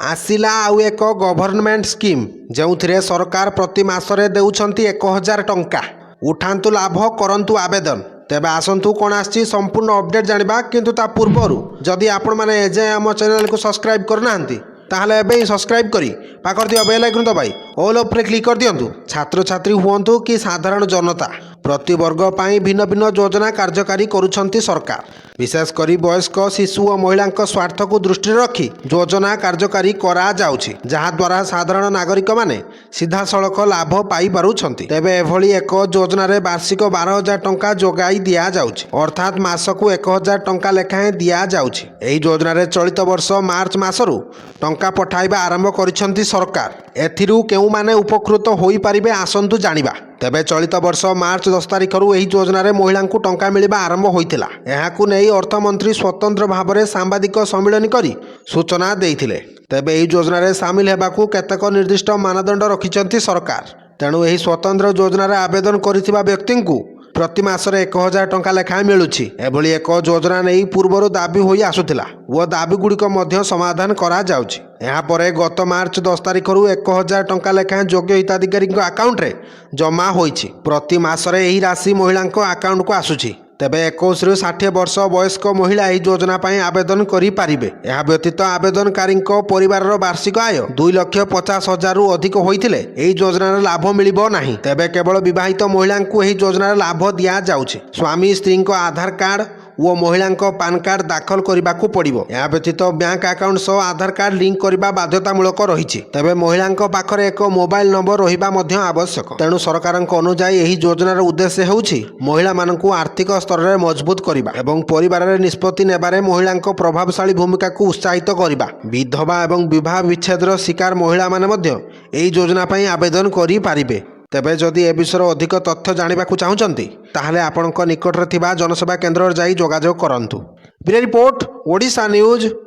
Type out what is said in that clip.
आसिला आउ एक government scheme जो सरकार प्रति मासरे देउछंती 1000 टंका। उठांतु लाभ करंतु आवेदन। तेबे आसंतु कौन आछि संपूर्ण अपडेट जानिबा। किंतु ता पूर्वरु जदि आपण माने एजे हम चैनल को सब्सक्राइब करनांती ताहले एबे सब्सक्राइब करी पाखर दिया बेल आइकन दबाई ऑल उपरे क्लिक कर दियंतु। छात्र छात्री हुअंतु कि साधारण जनता प्रति वर्ग पाई भिन्न भिन्न योजना कार्यकारी करुछंती सरकार। विशेषकर वयस्क शिशु और महिला स्वार्थ को दृष्टि रखी योजना कार्यकारी करा जाउछि, जहा द्वारा साधारण नागरिक माने सीधा सड़क लाभ पाई पारुछंती। तेबे एभली एक योजना रे वार्षिक 12,000 टंका जोगाई दिया जाउछि, अर्थात मासकु 1000 टंका लेखाएं दिया जाउछि। एही योजना रे चलित वर्ष मार्च मासरु टंका पठाइबा आरंभ करिछंती सरकार। एथिरु केउ माने उपकृत होई परिबे आसंतु जानिबा। तेबे चलित वर्ष मार्च 10 तारिखरु एही योजना रे महिला को टंका मिलिबा आरंभ होइतिला। एहाकु नै अर्थमंत्री स्वतंत्र भाव में सांबादिक सम्मेलन करी सूचना देइथिले। तेबे एही योजना रे शामिल हेबाकु केतेक निर्दिष्ट मानदंड रखिछंती सरकार। तेणु एही स्वतंत्र योजना रे आवेदन करिथिबा व्यक्ति को प्रति मासरे 1000 टंका लेखाएं मिलुछि। एभली एक योजना नहीं पूर्वर दाबी होई आसुथिला वो दाबी गुड़िक मध्य समाधान करा जाउछि। यहाँ परे गत मार्च 10 तारिखरु 1000 टंका लेखाएं योग्य हिताधिकारी अकाउंट रे जमा होइछि। प्रति मासरे एही राशि महिला अकाउंट को आसुछि। तेबे 21 रु 60 वर्ष वयस्क महिला एही योजना पाई आवेदन करि पारिबे। एहा व्यतीत आवेदनकारी परिवार वार्षिक आय 2,50,000 रु अधिक होइथिले एही योजना लाभ मिलिबो नाही। तेबे केवल विवाहित महिला को एही योजना लाभ दिया जाउछि। स्वामी स्त्री आधार कार्ड वो महिला पान कार्ड दाखल करने को पड़ो। यह व्यतीत बैंक अकाउंट सह आधार कार्ड लिंक करने बाध्यतामूलक रही। तेबे महिला पाखरे एक मोबाइल नंबर रहा आवश्यक। तेणु सरकार अनुजाई यही योजनार उद्देश्य होउछि महिला मानकु आर्थिक स्तर में मजबूत करबा एवं परिवार रे निष्पत्ति नेबारे महिला प्रभावशाली भूमिका को उत्साहित करबा। विधवा एवं विवाह विच्छेदर शिकार महिला माने मध्य एही योजना पाई आवेदन करि पारिबे। तेबे जदि ए विषय अधिक तथ्य जानिबा को चाहुचंती ताहले आपनक निकटरे थिबा जनसेवा केंद्र जाई जोगाजोग करंतु। Bureau report Odisha news.